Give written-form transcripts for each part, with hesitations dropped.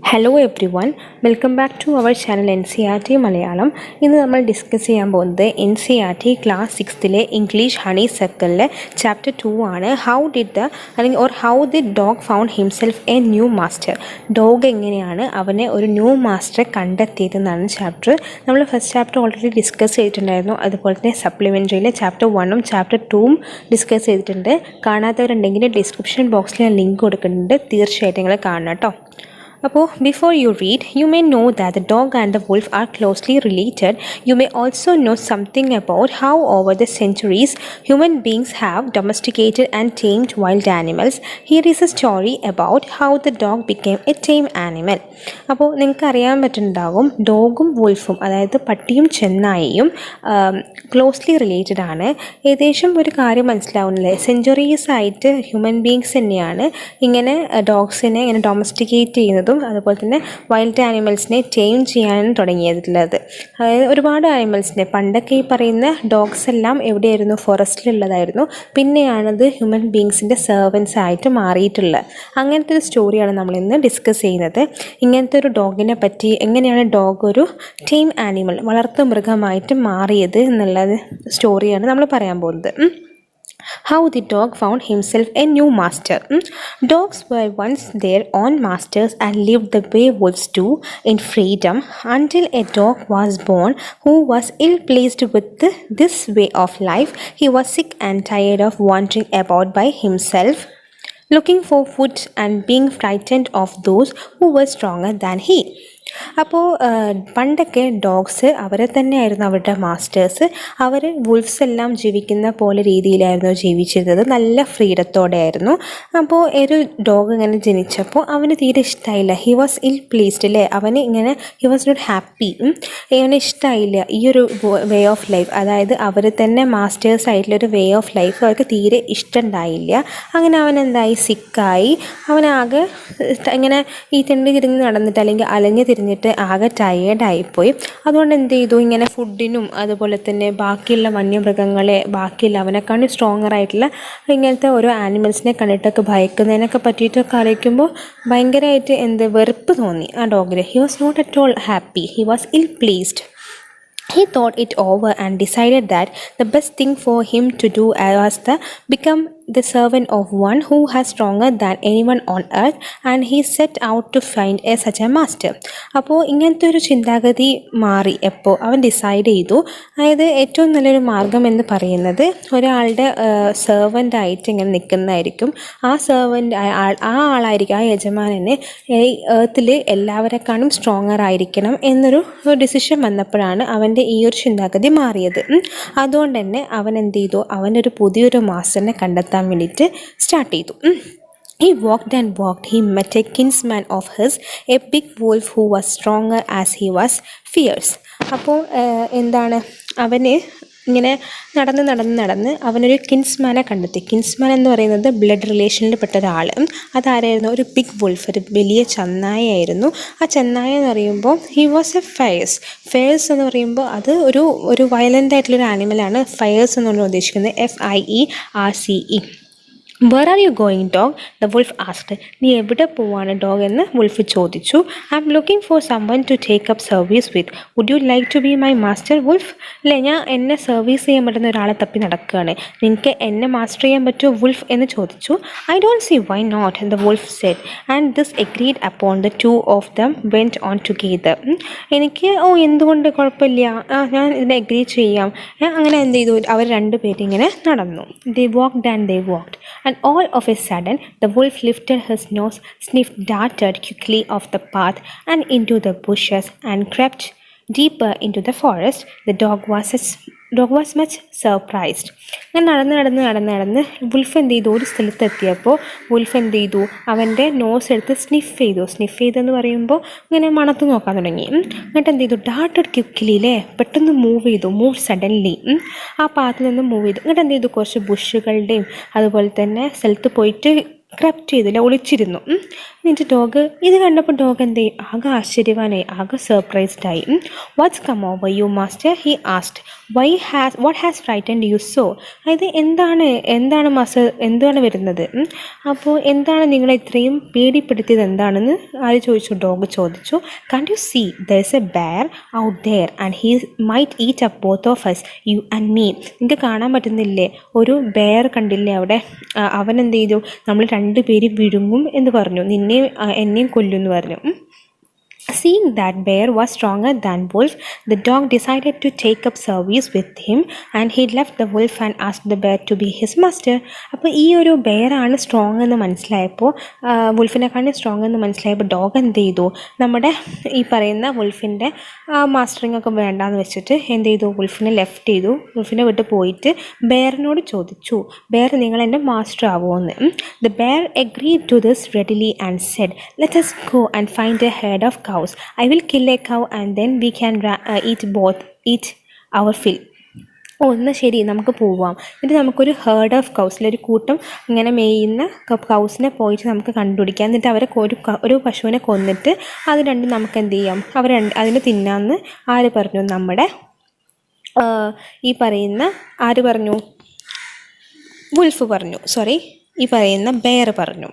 Hello everyone, welcome back to our channel NCERT Malayalam. ഇന്ന് നമ്മൾ discuss ചെയ്യാൻ പോകുന്നത് NCERT ക്ലാസ് 6ലെ ഇംഗ്ലീഷ് ഹണി സർക്കിളിലെ ചാപ്റ്റർ 2 ആണ്. How did dog found himself a new master. Dog എങ്ങനെയാണ് അവനെ ഒരു ന്യൂ മാസ്റ്ററെ കണ്ടെത്തിയതെന്നാണ് ചാപ്റ്റർ. നമ്മൾ ഫസ്റ്റ് ചാപ്റ്റർ ഓൾറെഡി ഡിസ്കസ് ചെയ്തിട്ടുണ്ടായിരുന്നു. അതുപോലെ തന്നെ സപ്ലിമെൻ്ററിയിലെ ചാപ്റ്റർ 1ഉം ചാപ്റ്റർ 2ഉം ഡിസ്കസ് ചെയ്തിട്ടുണ്ട്. കാണാത്തവരുണ്ടെങ്കിൽ ഡിസ്ക്രിപ്ഷൻ ബോക്സിൽ ഞാൻ ലിങ്ക് കൊടുക്കുന്നുണ്ട്, തീർച്ചയായിട്ടും നിങ്ങൾ കാണണം കേട്ടോ. Before you read, you may know that the dog and the wolf are closely related. You may also know something about how over the centuries human beings have domesticated and tamed wild animals. Here is a story about how the dog became a tame animal. അപ്പോൾ നിങ്ങൾക്ക് അറിയാൻ പറ്റുന്നുണ്ടാകും, ഡോഗും വൂൾഫും, അതായത് പട്ടിയും ചെന്നായയും closely related ആണ്. ഏകദേശം ഒരു കാര്യം മനസ്സിലാവുന്നില്ലേ, centuries ആയിട്ട് ഹ്യൂമൻ ബീങ്സ് തന്നെയാണ് ഇങ്ങനെ ഡോഗ്സിനെ ഇങ്ങനെ ഡൊമസ്റ്റിക്കേറ്റ് ചെയ്യുന്നതും അതുപോലെ തന്നെ വൈൽഡ് ആനിമൽസിനെ ടൈം ചെയ്യാനും തുടങ്ങിയിട്ടുള്ളത്. അതായത് ഒരുപാട് ആനിമൽസിനെ പണ്ടൊക്കെ ഈ പറയുന്ന ഡോഗ്സ് എല്ലാം എവിടെയായിരുന്നു, ഫോറസ്റ്റിലുള്ളതായിരുന്നു. പിന്നെയാണത് ഹ്യൂമൻ ബീങ്സിൻ്റെ സെർവൻസ് ആയിട്ട് മാറിയിട്ടുള്ളത്. അങ്ങനത്തെ ഒരു സ്റ്റോറിയാണ് നമ്മളിന്ന് ഡിസ്കസ് ചെയ്യുന്നത്. ഇങ്ങനത്തെ ഒരു ഡോഗിനെ പറ്റി, എങ്ങനെയാണ് ഡോഗ് ഒരു ടൈം ആനിമൽ, വളർത്തു മൃഗമായിട്ട് മാറിയത് എന്നുള്ളത് സ്റ്റോറിയാണ് നമ്മൾ പറയാൻ പോകുന്നത്. How the dog found himself a new master. Dogs were once their own masters and lived the way wolves do, in freedom, until a dog was born who was ill-pleased with this way of life. He was sick and tired of wandering about by himself, looking for food and being frightened of those who were stronger than he. അപ്പോൾ പണ്ടൊക്കെ dogs അവരെ തന്നെയായിരുന്നു അവരുടെ masters. അവർ Wolves എല്ലാം ജീവിക്കുന്ന പോലെ രീതിയിലായിരുന്നു ജീവിച്ചിരുന്നത്, നല്ല ഫ്രീഡത്തോടെ ആയിരുന്നു. അപ്പോൾ ഒരു ഡോഗ് ഇങ്ങനെ ജനിച്ചപ്പോൾ അവന് തീരെ ഇഷ്ടമായില്ല. ഹി വാസ് ഇൽ പ്ലീസ്ഡ് അല്ലേ, അവന് ഇങ്ങനെ ഹി വാസ് നോട്ട് ഹാപ്പി. അവന് ഇഷ്ടമായില്ല ഈ ഒരു വേ ഓഫ് ലൈഫ്, അതായത് അവർ തന്നെ മാസ്റ്റേഴ്സ് ആയിട്ടുള്ളൊരു വേ ഓഫ് ലൈഫ് അവർക്ക് തീരെ ഇഷ്ടമുണ്ടായില്ല. അങ്ങനെ അവൻ എന്തായി, സിക്കായി. അവനാകെ ഇങ്ങനെ ഈ തിണ്ടി തിരിഞ്ഞ് നടന്നിട്ട് അല്ലെങ്കിൽ അലഞ്ഞ് തിരിഞ്ഞിട്ട് ആകെ ടയേർഡായിപ്പോയി. അതുകൊണ്ട് എന്ത് ചെയ്തു, ഇങ്ങനെ ഫുഡിനും അതുപോലെ തന്നെ ബാക്കിയുള്ള വന്യമൃഗങ്ങളെ, ബാക്കിയുള്ള അവനെക്കാളും സ്ട്രോങ്ങർ ആയിട്ടുള്ള ഇങ്ങനത്തെ ഓരോ ആനിമൽസിനെ കണ്ടിട്ടൊക്കെ ഭയക്കുന്നതിനൊക്കെ പറ്റിയിട്ടൊക്കെ ആലോചിക്കുമ്പോൾ ഭയങ്കരമായിട്ട് വെറുപ്പ് തോന്നി ആ ഡോഗിന്. He was not at all happy, he was ill pleased. He thought it over and decided that the best thing for him to do was to become the servant of one who was stronger than anyone on earth, and he set out to find such a master. അപ്പോൾ ഇങ്ങനത്തെ ഒരു ചിന്താഗതി മാറി എപ്പോൾ അവൻ decide ചെയ്തു. അതായത് ഏറ്റവും നല്ലൊരു മാർഗം എന്ന് പറയുന്നത് ഒരാളുടെ സെർവൻ്റായിട്ട് ഇങ്ങനെ നിൽക്കുന്നതായിരിക്കും. ആ സെർവൻ്റ് ആ ആളായിരിക്കും, ആ യജമാനന് ഈ എർത്തിൽ എല്ലാവരെക്കാളും സ്ട്രോങ്ങർ ആയിരിക്കണം എന്നൊരു ഡിസിഷൻ വന്നപ്പോഴാണ് അവൻ്റെ ഈ ഒരു ചിന്താഗതി മാറിയത്. അതുകൊണ്ട് തന്നെ അവൻ എന്ത് ചെയ്തു, അവനൊരു പുതിയൊരു മാസ്റ്ററിനെ കണ്ടെത്താൻ വേണ്ടിയിട്ട് സ്റ്റാർട്ട് ചെയ്തു. He walked and walked. He met a kinsman of his, a big wolf who was stronger as he was fierce. അപ്പോൾ എന്താണ്, അവന് ഇങ്ങനെ നടന്ന് അവനൊരു കിൻസ്മാനെ കണ്ടെത്തി. കിൻസ്മാൻ എന്ന് പറയുന്നത് ബ്ലഡ് റിലേഷനിൽ പെട്ട ഒരാൾ. അതാരായിരുന്നു, ഒരു ബിഗ് വുൾഫ്, ഒരു വലിയ ചെന്നായായിരുന്നു. ആ ചെന്നായ എന്ന് പറയുമ്പോൾ ഹി വാസ് എ ഫയേഴ്സ് എന്ന് പറയുമ്പോൾ അത് ഒരു വയലൻ്റ് ആയിട്ടുള്ളൊരു ആനിമലാണ്. ഫയേഴ്സ് എന്നാണ് ഉദ്ദേശിക്കുന്നത്, FIERCE. Where are you going, dog? The wolf asked. നീ എവിടെ പോവാണ് ഡോഗ് എന്ന് വുൾഫ് ചോദിച്ചു. I am looking for someone to take up service with. Would you like to be my master, wolf? അല്ലേ, ഞാൻ എന്നെ സർവീസ് ചെയ്യാൻ പറ്റുന്ന ഒരാളെ തപ്പി നടക്കുകയാണ്. നിനക്ക് എന്നെ മാസ്റ്റർ ചെയ്യാൻ പറ്റുമോ, വുൾഫ് എന്ന് ചോദിച്ചു. I don't see why not, the wolf said. And this agreed upon. The two of them went on together. എനിക്ക് എന്തുകൊണ്ട് കുഴപ്പമില്ല, ഞാൻ ഇതിനെ അഗ്രി ചെയ്യാം. അങ്ങനെ എന്ത് ചെയ്തു, അവർ രണ്ടുപേരും ഇങ്ങനെ നടന്നു. They walked and they walked. And all of a sudden, the wolf lifted his nose, sniffed, darted quickly off the path and into the bushes, and crept deeper into the forest. The dog was much surprised. അങ്ങനെ നടന്ന് wolf എന്ത് ചെയ്തു, ഒരു സ്ഥലത്തെത്തിയപ്പോൾ wolf എന്ത് ചെയ്തു, അവൻ്റെ nose എടുത്ത് sniff ചെയ്തെന്ന് പറയുമ്പോൾ ഇങ്ങനെ മണത്ത് നോക്കാൻ തുടങ്ങി. എന്നിട്ട് എന്ത് ചെയ്തു, ഡാർട്ടഡ് ക്വിക്ക്ലി അല്ലേ, പെട്ടെന്ന് മൂവ് സഡൻലി ആ പാത്തിൽ നിന്ന് മൂവ് ചെയ്തു. എന്നിട്ട് എന്ത് ചെയ്തു, കുറച്ച് ബുഷുകളുടെയും അതുപോലെ തന്നെ സ്ഥലത്ത് പോയിട്ട് ക്രപ്റ്റ് ചെയ്തില്ല, ഒളിച്ചിരുന്നു. എന്നിട്ട് ഡോഗ് ഇത് കണ്ടപ്പോൾ ഡോഗ് എന്ത് ചെയ്യും, ആകെ ആശ്ചര്യവാനായി, ആകെ സർപ്രൈസ്ഡായി. What's come over you master, he asked. What has frightened you so? അതായത് എന്താണ് മാസ്റ്റർ, എന്താണ് വരുന്നത്? അപ്പോൾ എന്താണ് നിങ്ങളെ ഇത്രയും പേടിപ്പെടുത്തിയത് എന്താണെന്ന് ആര് ചോദിച്ചു? ഡോഗ് ചോദിച്ചു. Can't you see there is a bear out there and he might eat up both of us, you and me? നിങ്ങൾക്ക് കാണാൻ പറ്റുന്നില്ലേ, ഒരു ബെയർ കണ്ടില്ലേ അവിടെ, അവൻ എന്ത് ചെയ്തു, നമ്മൾ രണ്ടുപേരും വിഴുങ്ങും എന്ന് പറഞ്ഞു, എന്നെയും കൊല്ലും എന്ന് പറഞ്ഞു. Seeing that bear was stronger than wolf, the dog decided to take up service with him and he left the wolf and asked the bear to be his master. അപ്പോൾ ഈ ഒരു ബെയർ ആണ് സ്ട്രോങ് എന്ന് മനസ്സിലായപ്പോൾ, വുൾഫിനെക്കാളും strong എന്ന് മനസ്സിലായപ്പോൾ dog എന്ത് ചെയ്തു, നമ്മുടെ ഈ പറയുന്ന വുൾഫിൻ്റെ മാസ്റ്ററിങ് ഒക്കെ വേണ്ടാന്ന് വെച്ചിട്ട് എന്ത് ചെയ്തു, വുൾഫിനെ ലെഫ്റ്റ് ചെയ്തു. വുൾഫിനെ വിട്ട് പോയിട്ട് ബെയറിനോട് ചോദിച്ചു, ബെയർ നിങ്ങൾ എൻ്റെ master ആവുമോയെന്ന്. The bear agreed to this readily and said, let us go and find a herd of cows. I will kill a cow and then we can eat our fill. എന്നാൽ ശരി, നമുക്ക് പോവാം. എന്നിട്ട് നമുക്കൊരു heard of കൗസിൽ ഒരു കൂട്ടം ഇങ്ങനെ മേയുന്ന കൗസിനെ പോയിട്ട് നമുക്ക് കണ്ടുപിടിക്കാം. എന്നിട്ട് അവരെ ഒരു പശുവിനെ കൊന്നിട്ട് അത് രണ്ടും നമുക്ക് എന്ത് ചെയ്യാം, അതിന് തിന്നാമെന്ന് ആര് പറഞ്ഞു, നമ്മുടെ ഈ പറയുന്ന ആര് പറഞ്ഞു, വുൾഫ് പറഞ്ഞു, ഈ പറയുന്ന ബെയർ പറഞ്ഞു.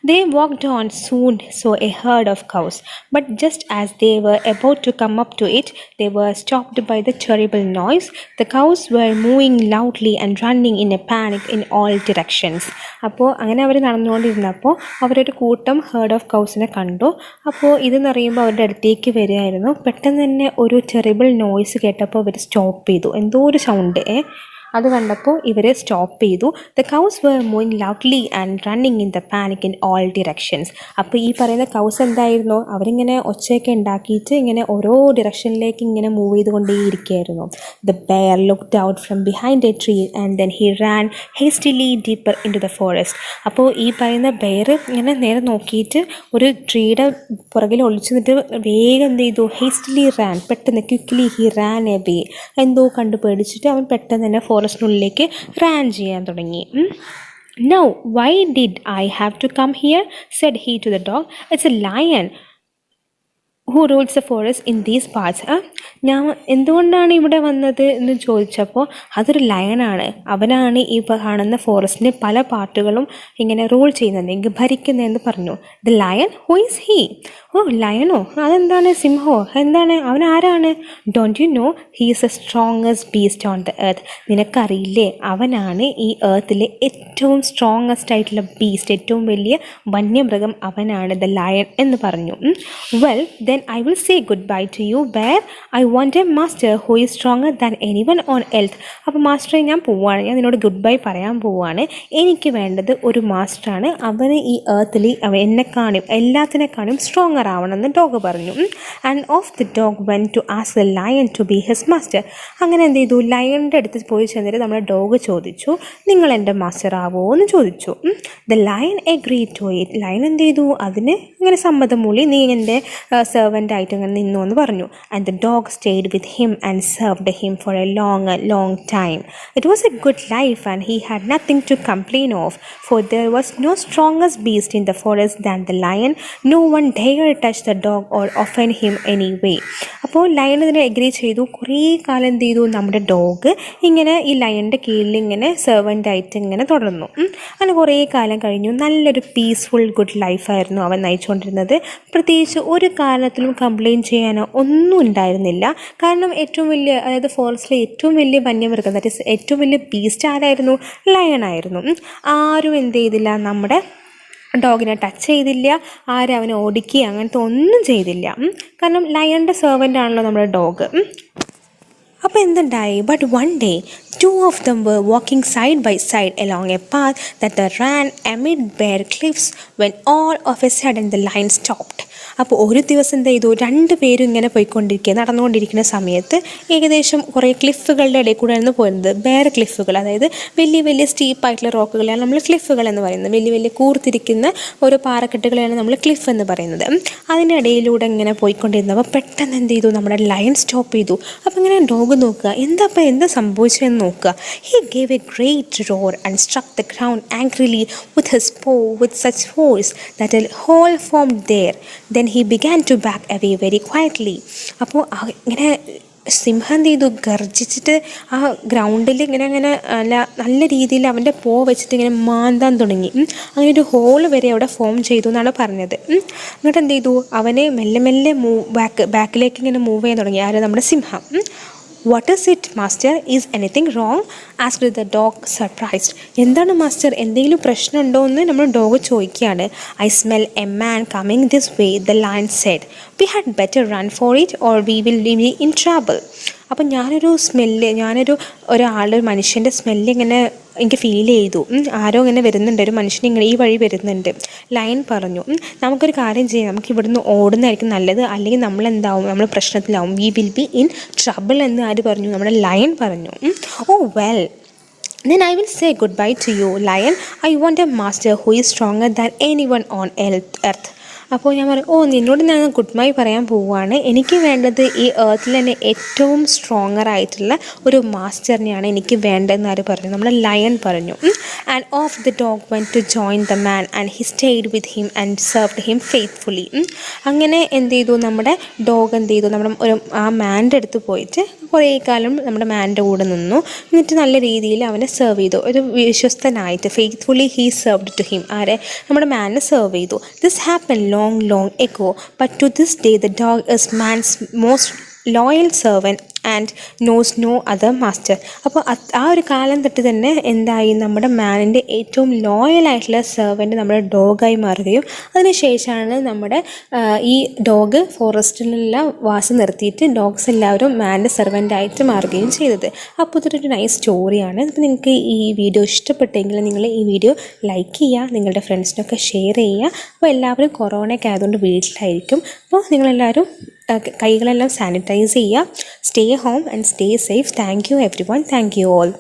They walked on, soon saw a herd of cows, but just as they were about to come up to it, they were stopped by the terrible noise. The cows were moving loudly and running in a panic in all directions. അപ്പോൾ അങ്ങനെ അവർ നടന്നുകൊണ്ടിരുന്നപ്പോൾ അവരൊരു കൂട്ടം heard of കൗസിനെ കണ്ടു. അപ്പോൾ ഇതെന്ന് പറയുമ്പോൾ അവരുടെ അടുത്തേക്ക് വരികയായിരുന്നു. പെട്ടെന്ന് തന്നെ ഒരു ടെറിബിൾ നോയ്സ് കേട്ടപ്പോൾ അവർ സ്റ്റോപ്പ് ചെയ്തു. എന്തോ ഒരു സൗണ്ട് അത് കണ്ടപ്പോൾ ഇവർ സ്റ്റോപ്പ് ചെയ്തു. The cows were moving loudly and running in the panic in all directions. അപ്പോൾ ഈ പറയുന്ന കൗസ് എന്തായിരുന്നു, അവരിങ്ങനെ ഒച്ചയൊക്കെ ഉണ്ടാക്കിയിട്ട് ഇങ്ങനെ ഓരോ ഡിറക്ഷനിലേക്ക് ഇങ്ങനെ move ചെയ്തുകൊണ്ടേയിരിക്കുകയായിരുന്നു. The bear looked out from behind a tree and then he ran hastily deeper into the forest. അപ്പോൾ ഈ പറയുന്ന ബെയർ ഇങ്ങനെ നേരെ നോക്കിയിട്ട് ഒരു ട്രീയുടെ പുറകിൽ ഒളിച്ചു നിന്നിട്ട് വേഗം എന്ത് ചെയ്തു, ഹേസ്റ്റലി റാൻ, പെട്ടെന്ന് quickly he Rann a way, എന്തോ കണ്ടു പേടിച്ചിട്ട് അവൻ പെട്ടെന്ന് തന്നെ ഫോറസ്റ്റിനുള്ളിലേക്ക് റാൻ ചെയ്യാൻ തുടങ്ങി. Now, why did I have to come here? Said he to the dog. It's a lion who rules the forest in these parts. ഞാൻ എന്തുകൊണ്ടാണ് ഇവിടെ വന്നത് എന്ന് ചോദിച്ചപ്പോൾ അതൊരു ലയനാണ്, അവനാണ് ഈ കാണുന്ന ഫോറസ്റ്റിൻ്റെ പല പാർട്ടുകളും ഇങ്ങനെ റൂൾ ചെയ്യുന്നത്, ഭരിക്കുന്നതെന്ന് പറഞ്ഞു. The lion, who is he? ഓ ലയണോ, അതെന്താണ്, സിംഹോ, എന്താണ്, അവൻ ആരാണ്? Don't you know he is a strongest beast on the earth? നിനക്കറിയില്ലേ, അവനാണ് ഈ എർത്തിലെ ഏറ്റവും സ്ട്രോങ്ങസ്റ്റ് ആയിട്ടുള്ള ബീസ്റ്റ്, ഏറ്റവും വലിയ വന്യമൃഗം അവനാണ്, ദ ലയൺ എന്ന് പറഞ്ഞു. Well then I will say goodbye to you, bear. I want a master who is stronger than anyone on earth. അപ്പോൾ മാസ്റ്ററെ ഞാൻ പോവുകയാണ്, ഞാൻ നിന്നോട് ഗുഡ് ബൈ പറയാൻ പോവുകയാണ്. എനിക്ക് വേണ്ടത് ഒരു മാസ്റ്ററാണ്, അവന് ഈ എർത്തിൽ എന്നെക്കാളും എല്ലാത്തിനെക്കാളും സ്ട്രോങ്ങർ ആവണമെന്ന് ഡോഗ് പറഞ്ഞു. And of the dog went to ask the lion to be his master. അങ്ങനെ എന്ത് ചെയ്തു, ലയണിൻ്റെ അടുത്ത് പോയി ചെന്നിട്ട് നമ്മുടെ ഡോഗ് ചോദിച്ചു, നിങ്ങൾ എൻ്റെ മാസ്റ്റർ ആവോ എന്ന് ചോദിച്ചു. The lion agree to it. Lion എന്ത് ചെയ്തു, അതിന് ഇങ്ങനെ സമ്മതം മൂളി, നീ എൻ്റെ ആയിട്ട് ഇങ്ങനെ നിന്നു എന്ന് പറഞ്ഞു. And the dog stayed with him and served him for a long time. It was a good life and he had nothing to complain of, for there was no strongest beast in the forest than the lion. No one dare touch the dog or offend him any way. അപ്പോൾ lion ഇതിനെ agree ചെയ്തു. കുറേ കാലം എന്ത് ചെയ്തു, നമ്മുടെ dog ഇങ്ങനെ ഈ ലയണിൻ്റെ കീഴിൽ ഇങ്ങനെ സെർവൻ്റായിട്ട് ഇങ്ങനെ തുടർന്നു. അങ്ങനെ കുറേ കാലം കഴിഞ്ഞു. നല്ലൊരു പീസ്ഫുൾ ഗുഡ് ലൈഫായിരുന്നു അവൻ നയിച്ചുകൊണ്ടിരുന്നത്. പ്രത്യേകിച്ച് ഒരു കാരണത്തിലും കംപ്ലയിൻറ്റ് ചെയ്യാനോ ഒന്നും ഉണ്ടായിരുന്നില്ല. കാരണം ഏറ്റവും വലിയ, അതായത് ഫോറസ്റ്റിലെ ഏറ്റവും വലിയ വന്യമൃഗം, ദാറ്റ് ഈസ് ഏറ്റവും വലിയ ബീസ്റ്റ് ആരായിരുന്നു, ലയൺ ആയിരുന്നു. ആരും എന്ത് ചെയ്തില്ല, നമ്മുടെ ഡോഗിനെ ടച്ച് ചെയ്തില്ല, ആരും അവനെ ഓടിക്കുക അങ്ങനത്തെ ഒന്നും ചെയ്തില്ല. കാരണം ലയണിൻ്റെ സെർവൻ്റ് ആണല്ലോ നമ്മുടെ ഡോഗ്. അപ്പോൾ എന്തുണ്ടായി, but one day two of them were walking side by side along a path that ran amid bare cliffs when all of a sudden the lion stopped. അപ്പോൾ ഒരു ദിവസം എന്ത് ചെയ്തു, രണ്ട് പേരും ഇങ്ങനെ നടന്നുകൊണ്ടിരിക്കുന്ന സമയത്ത് ഏകദേശം കുറേ ക്ലിഫുകളുടെ ഇടയിൽ കൂടെയാണ് പോയിരുന്നത്. ബെയർ ക്ലിഫുകൾ, അതായത് വലിയ വലിയ സ്റ്റീപ്പായിട്ടുള്ള റോക്കുകളെയാണ് നമ്മൾ ക്ലിഫുകൾ എന്ന് പറയുന്നത്. വലിയ വലിയ കൂർത്തിരിക്കുന്ന ഓരോ പാറക്കെട്ടുകളെയാണ് നമ്മൾ ക്ലിഫ് എന്ന് പറയുന്നത്. അതിൻ്റെ ഇടയിലൂടെ ഇങ്ങനെ പോയിക്കൊണ്ടിരുന്നപ്പോൾ പെട്ടെന്ന് എന്ത് ചെയ്തു, നമ്മുടെ ലയൺ സ്റ്റോപ്പ് ചെയ്തു. അപ്പോൾ ഇങ്ങനെ ഡോഗ് ഡോഗ് നോക്കുക, എന്താ സംഭവിച്ചതെന്ന് നോക്കുക. He gave a great roar and struck the ground angrily with his paw with such force that a hole formed there. Then he began to back away very quietly. അപ്പോൾ ഇങ്ങനെ സിംഹം എന്ത് ചെയ്തു, ഗർജിച്ചിട്ട് ആ ഗ്രൗണ്ടിൽ ഇങ്ങനെ നല്ല രീതിയിൽ അവൻ്റെ പോ വെച്ചിട്ട് ഇങ്ങനെ മാന്താൻ തുടങ്ങി. അങ്ങനെ ഒരു ഹോൾ വരെ അവിടെ ഫോം ചെയ്തു എന്നാണ് പറഞ്ഞത്. എന്നിട്ട് എന്ത് ചെയ്തു, അവനെ മെല്ലെ മെല്ലെ ബാക്കിലേക്ക് ഇങ്ങനെ മൂവ് ചെയ്യാൻ തുടങ്ങി. ആര്, നമ്മുടെ സിംഹം. "What is it, master? Is anything wrong?" asked the dog, surprised. എന്താണ് മാസ്റ്റർ, എന്തെങ്കിലും പ്രശ്നമുണ്ടോ എന്ന് നമ്മൾ ഡോഗ് ചോദിക്കുകയാണ്. "I smell a man coming this way," the lion said. "We had better run for it or we will be in trouble." അപ്പം ഒരാളുടെ മനുഷ്യൻ്റെ smell ഇങ്ങനെ എനിക്ക് ഫീൽ ചെയ്തു. ആരോ ഇങ്ങനെ വരുന്നുണ്ട്, ഒരു മനുഷ്യൻ ഇങ്ങനെ ഈ വഴി വരുന്നുണ്ട്. ലയൺ പറഞ്ഞു, നമുക്കൊരു കാര്യം ചെയ്യാം, നമുക്ക് ഇവിടുന്ന് ഓടുന്നതായിരിക്കും നല്ലത്, അല്ലെങ്കിൽ നമ്മൾ പ്രശ്നത്തിലാവും. "We will be in trouble" എന്ന് ആര് പറഞ്ഞു, നമ്മുടെ ലയൺ പറഞ്ഞു. "Oh well, then I will say goodbye to you, lion. I want a master who is stronger than anyone on earth." അപ്പോൾ ഞാൻ പറയും, നിന്നോട് ഞാൻ ഗുഡ് ബൈ പറയാൻ പോവുകയാണ്. എനിക്ക് വേണ്ടത് ഈ എർത്തിൽ തന്നെ ഏറ്റവും സ്ട്രോങ്ങർ ആയിട്ടുള്ള ഒരു മാസ്റ്ററിനെയാണ് എനിക്ക് വേണ്ടതെന്ന് ആര് പറഞ്ഞു, നമ്മുടെ ലയൺ പറഞ്ഞു. And of the dog went to join the man and he stayed with him and served him faithfully. അങ്ങനെ എന്ത് ചെയ്തു, നമ്മുടെ ഡോഗ് എന്ത് ചെയ്തു, നമ്മുടെ ആ മാൻ്റെ അടുത്ത് പോയിട്ട് കുറേ കാലം നമ്മുടെ മാൻ്റെ കൂടെ നിന്നു. എന്നിട്ട് നല്ല രീതിയിൽ അവനെ സെർവ് ചെയ്തു, ഒരു വിശ്വസ്തനായിട്ട്. Faithfully he served to him, ആരെ, നമ്മുടെ മാനെ സെർവ് ചെയ്തു. This happen long ago, but to this day the dog is man's most loyal servant and knows no other master. അപ്പോൾ ആ ഒരു കാലം തൊട്ട് തന്നെ എന്തായി, നമ്മുടെ മാനിൻ്റെ ഏറ്റവും ലോയലായിട്ടുള്ള സെർവൻറ്റ് നമ്മുടെ ഡോഗായി മാറുകയും അതിനുശേഷമാണ് നമ്മുടെ ഈ ഡോഗ് ഫോറസ്റ്റിലുള്ള വാസം നിർത്തിയിട്ട് ഡോഗ്സ് എല്ലാവരും മാൻ്റെ സെർവൻ്റായിട്ട് മാറുകയും ചെയ്തത്. അപ്പോൾ ഇതൊരു നൈസ് സ്റ്റോറിയാണ്. അപ്പോൾ നിങ്ങൾക്ക് ഈ വീഡിയോ ഇഷ്ടപ്പെട്ടെങ്കിൽ നിങ്ങൾ ഈ വീഡിയോ ലൈക്ക് ചെയ്യുക, നിങ്ങളുടെ ഫ്രണ്ട്സിനൊക്കെ ഷെയർ ചെയ്യുക. അപ്പോൾ എല്ലാവരും കൊറോണയൊക്കെ ആയതുകൊണ്ട് വീട്ടിലായിരിക്കും. അപ്പോൾ നിങ്ങളെല്ലാവരും കൈകളെല്ലാം സാനിറ്റൈസ് ചെയ്യുക. Stay home and stay safe. Thank you everyone. Thank you all.